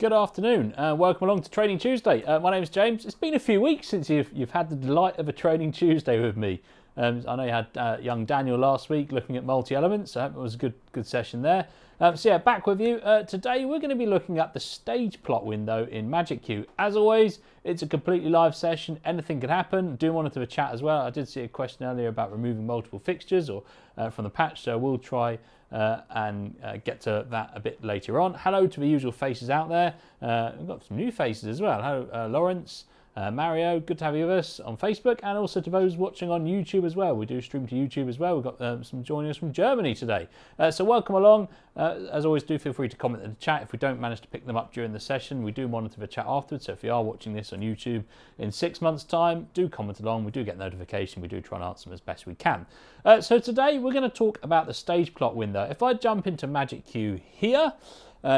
Good afternoon and welcome along to Training Tuesday. My name is James. It's been a few weeks since you've had the delight of a Training Tuesday with me. I know you had young Daniel last week looking at multi-elements, so I hope it was a good session there. So yeah, back with you. Today we're going to be looking at the stage plot window in MagicQ. As always, it's a completely live session. Anything could happen. Do monitor the chat as well. I did see a question earlier about removing multiple fixtures or from the patch, so we'll try and get to that a bit later on. Hello to the usual faces out there. We've got some new faces as well. Hello, Lawrence. Mario, good to have you with us on Facebook, and also to those watching on YouTube as well. We do stream to YouTube as well. We've got some joining us from Germany today. So welcome along. As always, do feel free to comment in the chat. If we don't manage to pick them up during the session, we do monitor the chat afterwards. So if you are watching this on YouTube in 6 months' time, do comment along. We do get notification. We do try and answer them as best we can. So today we're going to talk about the stage plot window. If I jump into MagicQ here,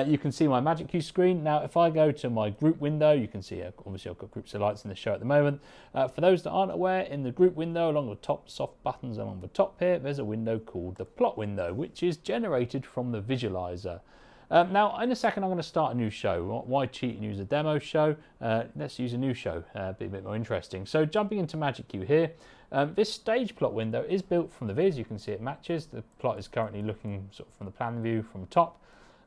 you can see my MagicQ screen. Now, if I go to my group window, you can see, obviously, I've got groups of lights in the show at the moment. For those that aren't aware, in the group window, along the top soft buttons along the top here, there's a window called the plot window, which is generated from the visualizer. Now, in a second, I'm going to start a new show. Why cheat and use a demo show? Let's use a new show, be a bit more interesting. So jumping into MagicQ here, this stage plot window is built from the viz. You can see it matches. The plot is currently looking sort of from the plan view from top.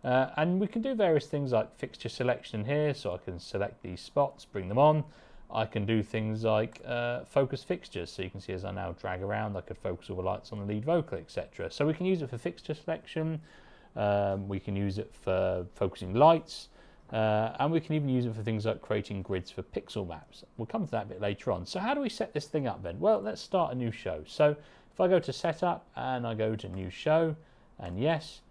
And we can do various things like fixture selection here, so I can select these spots, bring them on. I can do things like focus fixtures, so you can see as I now drag around, I could focus all the lights on the lead vocal, etc. So we can use it for fixture selection, we can use it for focusing lights, and we can even use it for things like creating grids for pixel maps. We'll come to that a bit later on. So how do we set this thing up then? Well, let's start a new show. So if I go to setup and I go to new show, and yes,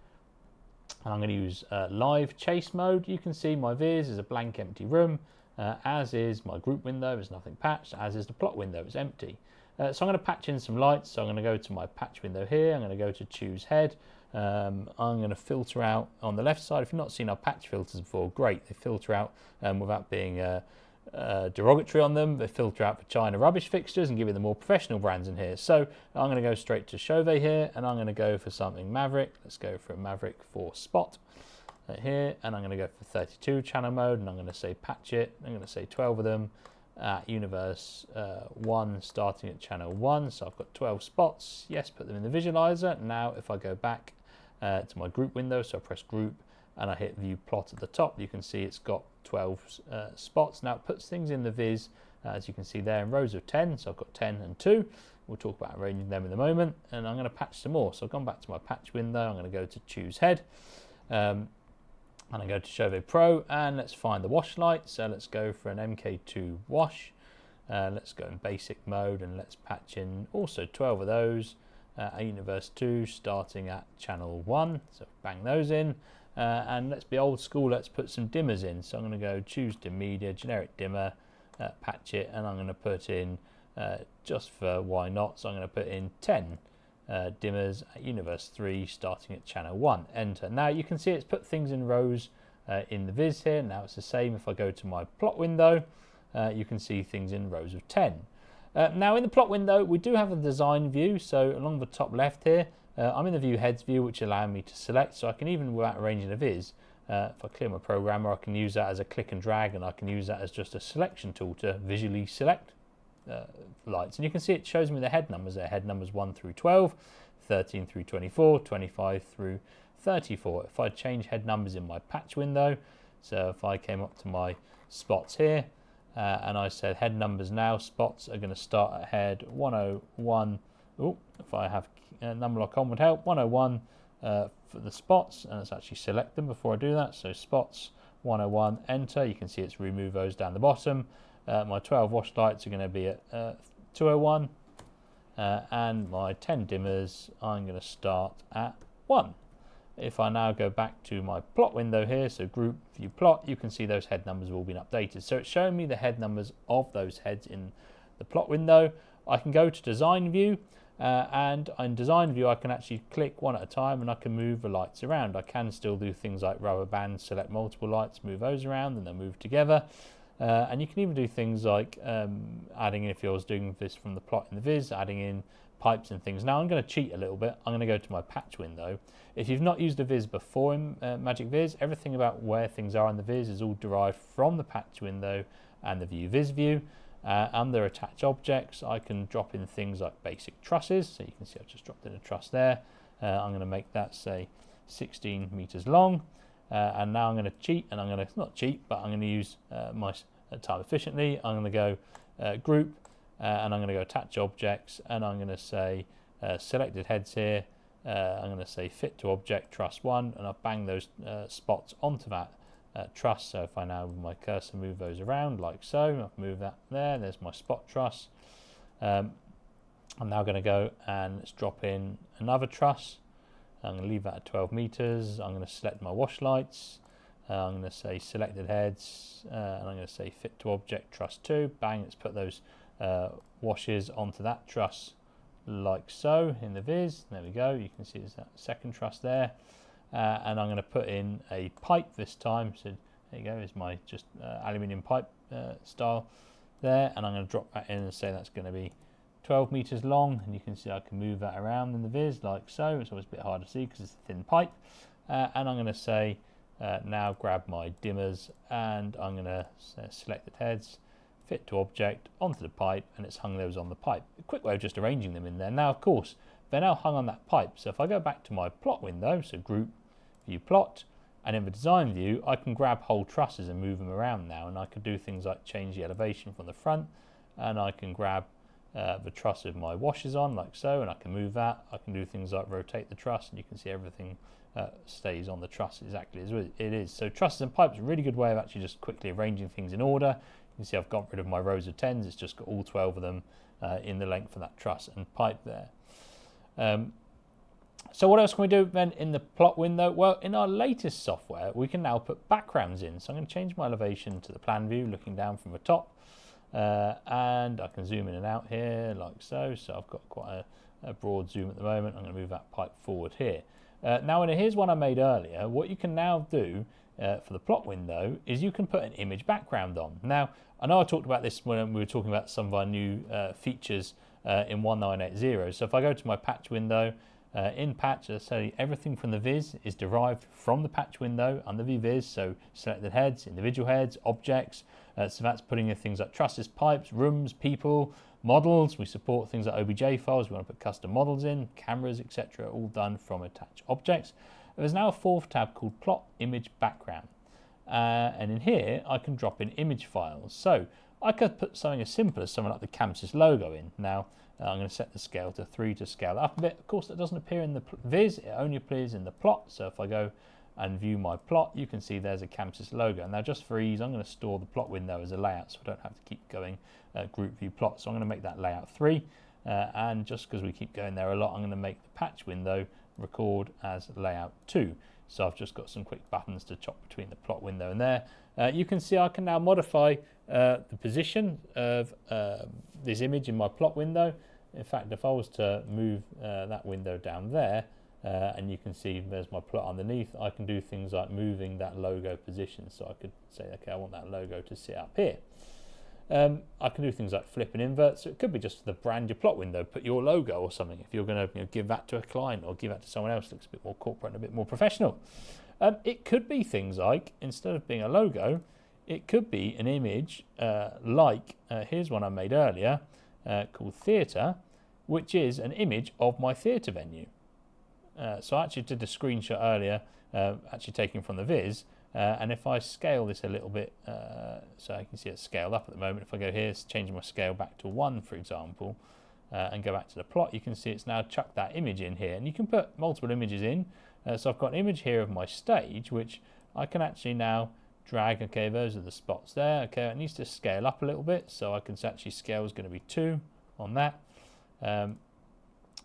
and I'm going to use live chase mode. You can see my viz is a blank empty room, as is my group window, there's nothing patched, as is the plot window, it's empty. So I'm going to patch in some lights. So I'm going to go to my patch window here, I'm going to go to choose head. I'm going to filter out on the left side. If you've not seen our patch filters before, great, they filter out without being derogatory on them. They filter out for China rubbish fixtures and give you the more professional brands in here. So I'm going to go straight to Chauvet here, and I'm going to go for something Maverick. Let's go for a Maverick for spot here, and I'm going to go for 32 channel mode, and I'm going to say patch it. I'm going to say 12 of them at universe 1 starting at channel 1. So I've got 12 spots. Yes, put them in the visualizer. Now if I go back to my group window, so I press group and I hit view plot at the top, you can see it's got 12 spots. Now it puts things in the viz, as you can see there, in rows of 10. So I've got 10 and 2. We'll talk about arranging them in a moment. And I'm going to patch some more. So I've gone back to my patch window. I'm going to go to choose head. And I go to Chauvet Pro, and let's find the wash light. So let's go for an MK2 wash. Let's go in basic mode, and let's patch in also 12 of those at universe 2 starting at channel 1. So bang those in. And let's be old school, let's put some dimmers in. So I'm going to go choose dim media, generic dimmer, patch it, and I'm going to put in, just for why not, so I'm going to put in 10 dimmers at universe 3 starting at channel 1, enter. Now you can see it's put things in rows in the viz here. Now it's the same if I go to my plot window, you can see things in rows of 10. Now in the plot window we do have a design view, so along the top left here, I'm in the view heads view, which allows me to select, so I can even, without arranging a viz, if I clear my programmer, I can use that as a click and drag, and I can use that as just a selection tool to visually select lights. And you can see it shows me the head numbers there, head numbers 1 through 12, 13 through 24, 25 through 34. If I change head numbers in my patch window, so if I came up to my spots here, and I said head numbers now, spots are going to start at head 101. Oh, if I have number lock on would help, 101 for the spots, and let's actually select them before I do that. So spots 101, enter. You can see it's remove those down the bottom. My 12 wash lights are going to be at 201, and my 10 dimmers I'm going to start at 1. If I now go back to my plot window here, so group view plot, you can see those head numbers have all been updated. So it's showing me the head numbers of those heads in the plot window. I can go to design view, and in design view I can actually click one at a time, and I can move the lights around. I can still do things like rubber bands, select multiple lights, move those around, and they'll move together. And you can even do things like adding in, if I was doing this from the plot in the viz, adding in pipes and things. Now I'm going to cheat a little bit. I'm going to go to my patch window. If you've not used a viz before in Magic Viz, everything about where things are in the viz is all derived from the patch window and the view viz view. Under attach objects, I can drop in things like basic trusses. So you can see I've just dropped in a truss there. I'm going to make that say 16 meters long. And now I'm going to cheat, and I'm going to, not cheat, but I'm going to use my time efficiently. I'm going to go group, and I'm going to go attach objects, and I'm going to say selected heads here. I'm going to say fit to object truss 1, and I'll bang those spots onto that truss. So if I now with my cursor move those around like so, I've moved that there, there's my spot truss. I'm now going to go and let's drop in another truss. I'm going to leave that at 12 meters. I'm going to select my wash lights. I'm going to say selected heads, and I'm going to say fit to object truss 2. Bang, let's put those washes onto that truss like so in the viz. There we go. You can see there's that second truss there. And I'm going to put in a pipe this time. So there you go, is my just aluminium pipe style there. And I'm going to drop that in and say that's going to be 12 meters long, and you can see I can move that around in the viz like so. It's always a bit hard to see because it's a thin pipe. And I'm going to say now grab my dimmers, and I'm going to select the heads, fit to object onto the pipe, and it's hung those on the pipe. A quick way of just arranging them in there. Now of course they're now hung on that pipe, so if I go back to my plot window, so group, view plot, and in the design view I can grab whole trusses and move them around now, and I can do things like change the elevation from the front, and I can grab the truss with my washers on like so, and I can move that. I can do things like rotate the truss, and you can see everything stays on the truss exactly as it is. So trusses and pipes are a really good way of actually just quickly arranging things in order. You can see I've got rid of my rows of 10s, it's just got all 12 of them in the length of that truss and pipe there. So what else can we do then in the plot window? Well, in our latest software we can now put backgrounds in. So I'm going to change my elevation to the plan view, looking down from the top. And I can zoom in and out here like so. So I've got quite a broad zoom at the moment. I'm going to move that pipe forward here. Now here's one I made earlier. What you can now do for the plot window is you can put an image background on. Now I know I talked about this when we were talking about some of our new features in 1980. So if I go to my patch window, in patch, I say everything from the viz is derived from the patch window under the viz. So selected heads, individual heads, objects. So that's putting in things like trusses, pipes, rooms, people, models. We support things like OBJ files. We want to put custom models in, cameras, etc. All done from attach objects. There's now a fourth tab called plot image background. And in here, I can drop in image files. So I could put something as simple as something like the ChamSys logo in. Now, I'm going to set the scale to 3 to scale up a bit. Of course, that doesn't appear in the viz, it only appears in the plot. So if I go and view my plot, you can see there's a ChamSys logo. Now, just for ease, I'm going to store the plot window as a layout so I don't have to keep going group view plot. So I'm going to make that layout 3. And just because we keep going there a lot, I'm going to make the patch window record as layout 2. So I've just got some quick buttons to chop between the plot window and there. You can see I can now modify the position of this image in my plot window. In fact, if I was to move that window down there, and you can see there's my plot underneath, I can do things like moving that logo position. So I could say, okay, I want that logo to sit up here. I can do things like flip and invert. So it could be just the brand your plot window, put your logo or something. If you're going to give that to a client or give that to someone else, it looks a bit more corporate and a bit more professional. It could be things like, instead of being a logo, it could be an image here's one I made earlier called Theatre, which is an image of my theatre venue. So I actually did a screenshot earlier, actually taken from the viz, and if I scale this a little bit, so I can see it's scaled up at the moment. If I go here, it's changing my scale back to 1, for example, and go back to the plot, you can see it's now chucked that image in here. And you can put multiple images in. So I've got an image here of my stage, which I can actually now drag. Okay, those are the spots there. Okay, it needs to scale up a little bit, so I can actually scale is going to be 2 on that.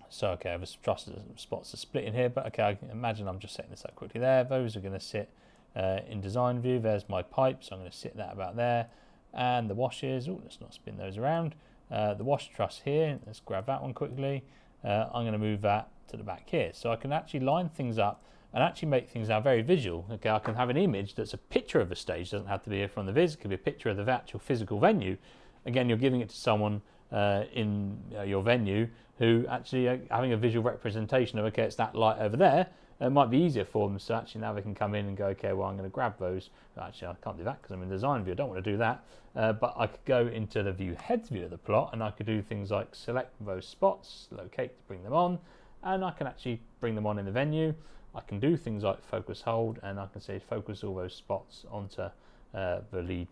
So okay, the spots are split in here, but okay, I can imagine I'm just setting this up quickly there. Those are going to sit in design view. There's my pipe, so I'm going to sit that about there. And the washes, let's not spin those around. The wash truss here, let's grab that one quickly. I'm going to move that to the back here. So I can actually line things up and actually make things now very visual. Okay, I can have an image that's a picture of a stage. It doesn't have to be from the viz, it could be a picture of the actual physical venue. Again, you're giving it to someone in your venue who actually are having a visual representation of, okay, it's that light over there. It might be easier for them, so actually now they can come in and go, okay, well, I'm going to grab those. Actually, I can't do that because I'm in design view. I don't want to do that. But I could go into the view heads view of the plot, and I could do things like select those spots, locate to bring them on, and I can actually bring them on in the venue. I can do things like focus hold, and I can say focus all those spots onto the lead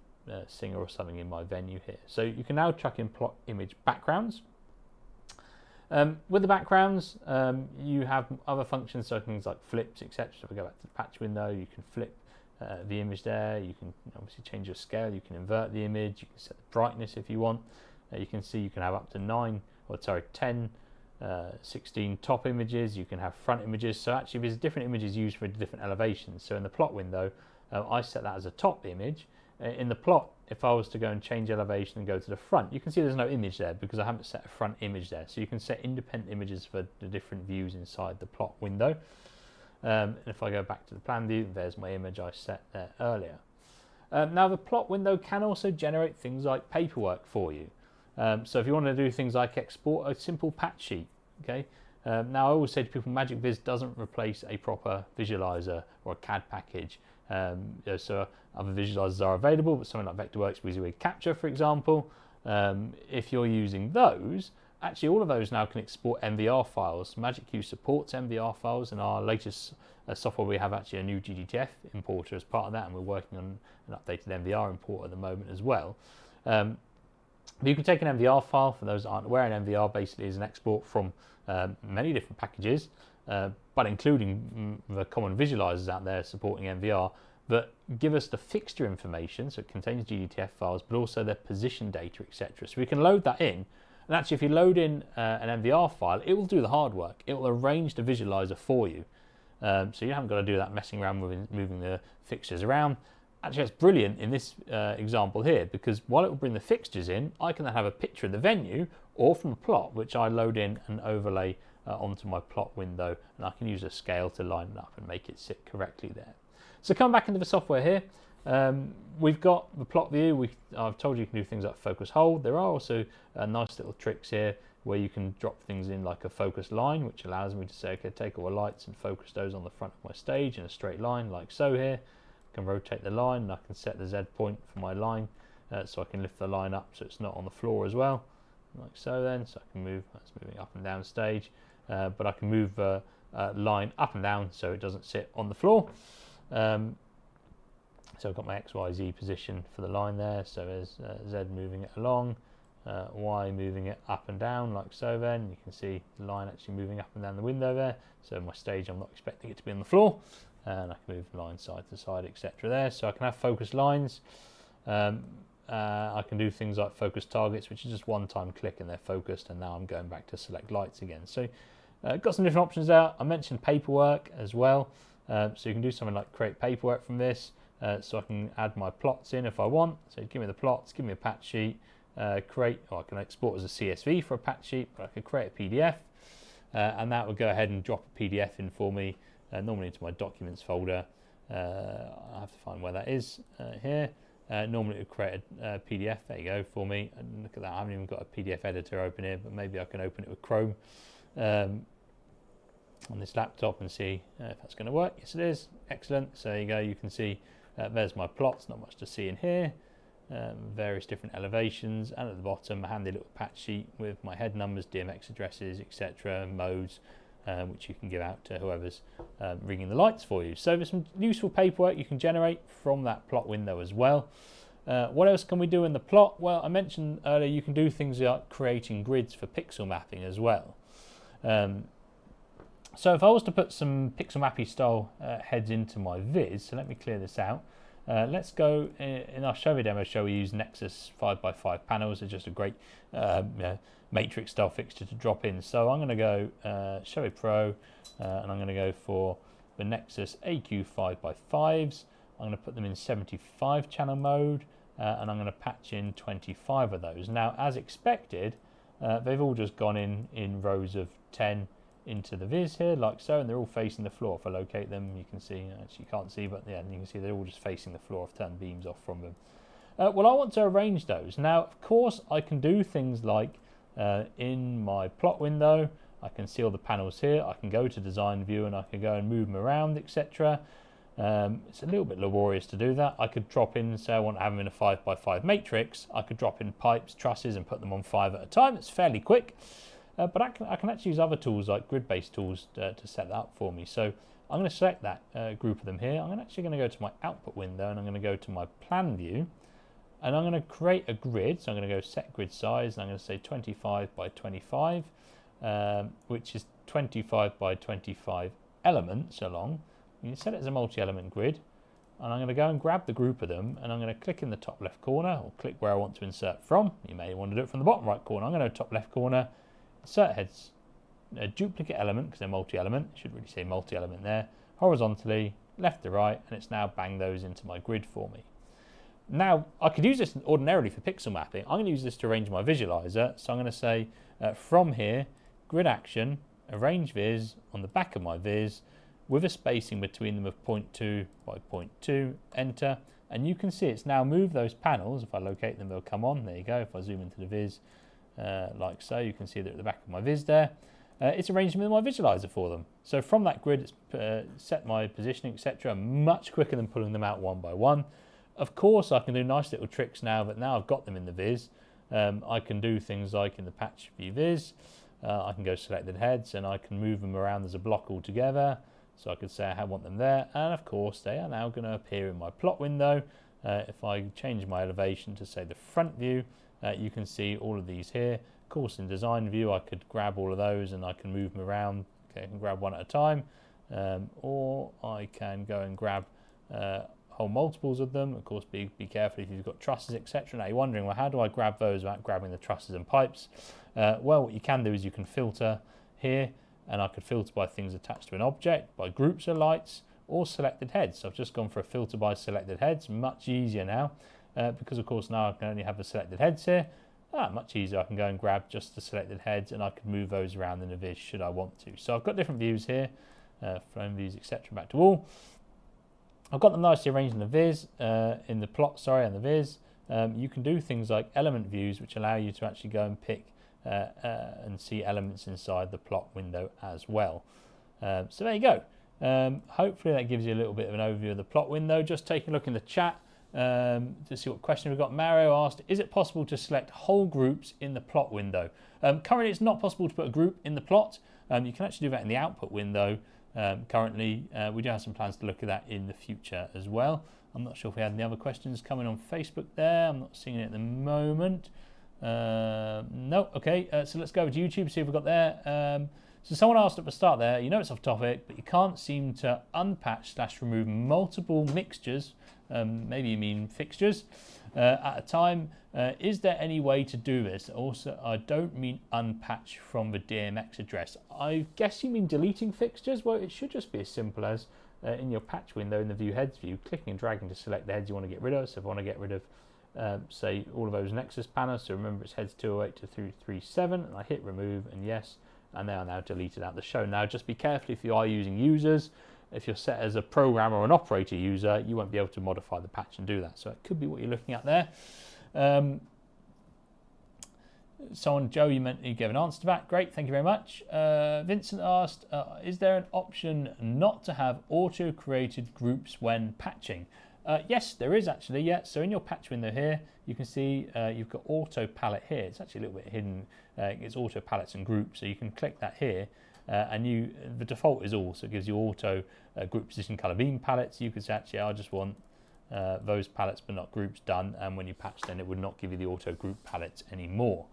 singer or something in my venue here. So you can now chuck in plot image backgrounds. With the backgrounds, you have other functions, so things like flips, etc. So if we go back to the patch window, you can flip the image there. You can obviously change your scale. You can invert the image. You can set the brightness if you want. You can see you can have up to 10, 16 top images. You can have front images. So actually, there's different images used for different elevations. So in the plot window, I set that as a top image. In the plot, if I was to go and change elevation and go to the front, you can see there's no image there because I haven't set a front image there. So you can set independent images for the different views inside the plot window. And if I go back to the plan view, there's my image I set there earlier. Now the plot window can also generate things like paperwork for you. So if you want to do things like export a simple patch sheet, okay. Now I always say to people, MagicViz doesn't replace a proper visualizer or a CAD package. So other visualizers are available, but something like Vectorworks, Visualise Capture, for example, if you're using those, actually all of those now can export MVR files. MagicQ supports MVR files, and our latest software we have actually a new GGTF importer as part of that, and we're working on an updated MVR import at the moment as well. But you can take an MVR file. For those that aren't aware, an MVR basically is an export from many different packages, but including the common visualizers out there supporting MVR, that give us the fixture information, so it contains GGTF files, but also their position data, etc. So we can load that in, and actually if you load in an MVR file, it will do the hard work. It will arrange the visualizer for you. So you haven't got to do that messing around with moving the fixtures around. Actually, that's brilliant in this example here, because while it will bring the fixtures in, I can then have a picture of the venue or from a plot, which I load in and overlay onto my plot window, and I can use a scale to line it up and make it sit correctly there. So come back into the software here. We've got the plot view. I've told you can do things like focus hold. There are also nice little tricks here where you can drop things in like a focus line, which allows me to say, okay, take all the lights and focus those on the front of my stage in a straight line, like so here. I can rotate the line, and I can set the Z point for my line, so I can lift the line up so it's not on the floor as well, like so then. So I can move, that's moving up and down stage, but I can move the line up and down so it doesn't sit on the floor. So I've got my X, Y, Z position for the line there, so there's Z moving it along, Y moving it up and down like so then. You can see the line actually moving up and down the window there, so my stage I'm not expecting it to be on the floor, and I can move the line side to side, etc. there. So I can have focus lines. I can do things like focus targets, which is just one time click and they're focused, and now I'm going back to select lights again. So got some different options there. I mentioned paperwork as well. So you can do something like create paperwork from this, so I can add my plots in if I want. So give me the plots, give me a patch sheet, I can export as a CSV for a patch sheet, but I could create a PDF, and that would go ahead and drop a PDF in for me, normally into my documents folder. I have to find where that is here. Normally it would create a PDF, there you go, for me. And look at that, I haven't even got a PDF editor open here, but maybe I can open it with Chrome on this laptop and see if that's going to work. Yes, it is. Excellent. So there you go. You can see there's my plots. Not much to see in here. Various different elevations, and at the bottom a handy little patch sheet with my head numbers, DMX addresses, etc., modes, which you can give out to whoever's ringing the lights for you. So there's some useful paperwork you can generate from that plot window as well. What else can we do in the plot? Well, I mentioned earlier you can do things like creating grids for pixel mapping as well. So if I was to put some pixel mappy style heads into my viz, so let me clear this out. Let's go in our Showy demo show. We use Nexus 5x5 panels. It's just a great matrix style fixture to drop in. So I'm going to go Showy Pro, and I'm going to go for the Nexus AQ 5x5s. I'm going to put them in 75 channel mode, and I'm going to patch in 25 of those. Now, as expected, they've all just gone in rows of 10 into the viz here, like so, and they're all facing the floor. If I locate them, you can see, actually you can't see, but yeah, you can see they're all just facing the floor. I've turned beams off from them. Well, I want to arrange those. Now, of course, I can do things like in my plot window. I can see all the panels here. I can go to design view and I can go and move them around, etc. It's a little bit laborious to do that. I could drop in, say I want to have them in a 5x5 matrix. I could drop in pipes, trusses, and put them on 5 at a time. It's fairly quick, but I can actually use other tools like grid-based tools to set that up for me. So I'm going to select that group of them here. I'm actually going to go to my output window and I'm going to go to my plan view, and I'm going to create a grid. So I'm going to go set grid size, and I'm going to say 25 by 25, which is 25 by 25 elements along. You set it as a multi-element grid, and I'm going to go and grab the group of them, and I'm going to click in the top left corner, or click where I want to insert from. You may want to do it from the bottom right corner. I'm going to top left corner, insert heads, a duplicate element, because they're multi-element. I should really say multi-element there. Horizontally, left to right, and it's now banged those into my grid for me. Now, I could use this ordinarily for pixel mapping. I'm going to use this to arrange my visualizer. So I'm going to say, from here, grid action, arrange viz on the back of my viz, with a spacing between them of 0.2 by 0.2, enter, and you can see it's now moved those panels. If I locate them, they'll come on. There you go. If I zoom into the viz, like so, you can see that at the back of my viz there. It's arranged them in my visualizer for them. So from that grid, it's set my positioning, etc., much quicker than pulling them out one by one. Of course, I can do nice little tricks now that now I've got them in the viz. I can do things like in the patch view viz, I can go selected heads and I can move them around as a block altogether. So I could say I want them there, and of course they are now going to appear in my plot window. If I change my elevation to say the front view, you can see all of these here. Of course, in design view, I could grab all of those and I can move them around. Okay, I can grab one at a time, or I can go and grab whole multiples of them. Of course, be careful if you've got trusses, etc. Now you're wondering, well, how do I grab those without grabbing the trusses and pipes? Well, what you can do is you can filter here, and I could filter by things attached to an object, by groups of lights, or selected heads. So I've just gone for a filter by selected heads, much easier now, because of course now I can only have the selected heads here. Much easier, I can go and grab just the selected heads and I can move those around in the viz should I want to. So I've got different views here, frame views, etc. back to all. I've got them nicely arranged in the viz, in the plot, and the viz. You can do things like element views, which allow you to actually go and pick and see elements inside the plot window as well. So there you go. Hopefully that gives you a little bit of an overview of the plot window. Just taking a look in the chat to see what question we've got. Mario asked, is it possible to select whole groups in the plot window? Currently it's not possible to put a group in the plot. You can actually do that in the output window. Currently we do have some plans to look at that in the future as well. I'm not sure if we had any other questions coming on Facebook there. I'm not seeing it at the moment. No, okay, so let's go over to YouTube, see if we've got there. So someone asked at the start there, you know it's off topic, but you can't seem to unpatch/remove multiple mixtures, maybe you mean fixtures, at a time. Is there any way to do this? Also, I don't mean unpatch from the DMX address. I guess you mean deleting fixtures? Well, it should just be as simple as in your patch window in the view heads view, clicking and dragging to select the heads you want to get rid of. So if I want to get rid of say all of those Nexus panels, so remember it's heads 208 to 337, and I hit remove, and yes, and they are now deleted out the show. Now just be careful if you are using users. If you're set as a programmer or an operator user, you won't be able to modify the patch and do that. So it could be what you're looking at there. Joe, you gave an answer to that. Great, thank you very much. Vincent asked, is there an option not to have auto-created groups when patching? Yes, there is actually, yeah. So in your patch window here, you can see you've got auto palette here. It's actually a little bit hidden. It's auto palettes and groups. So you can click that here, and the default is all. So it gives you auto group position color beam palettes. You could say, actually, I just want those palettes but not groups done. And when you patch, then it would not give you the auto group palettes anymore.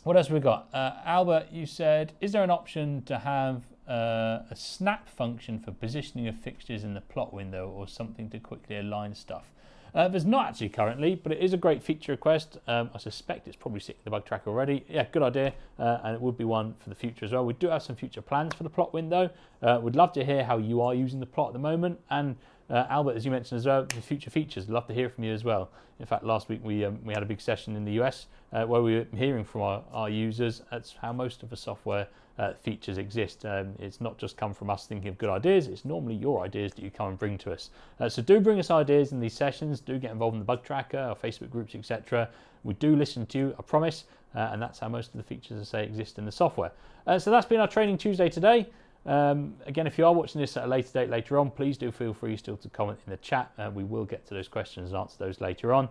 What else have we got? Albert, you said, is there an option to have a snap function for positioning of fixtures in the plot window, or something to quickly align stuff? There's not actually currently, but it is a great feature request. I suspect it's probably sitting in the bug tracker already. Yeah, good idea, and it would be one for the future as well. We do have some future plans for the plot window. We'd love to hear how you are using the plot at the moment, and Albert, as you mentioned as well, the future features, love to hear from you as well. In fact, last week we had a big session in the US where we were hearing from our users. That's how most of the software features exist. It's not just come from us thinking of good ideas, it's normally your ideas that you come and bring to us. So do bring us ideas in these sessions, do get involved in the bug tracker, our Facebook groups, etc. We do listen to you, I promise, and that's how most of the features, as I say, exist in the software. So that's been our Training Tuesday today. Again, if you are watching this at a later date later on, please do feel free still to comment in the chat. We will get to those questions and answer those later on.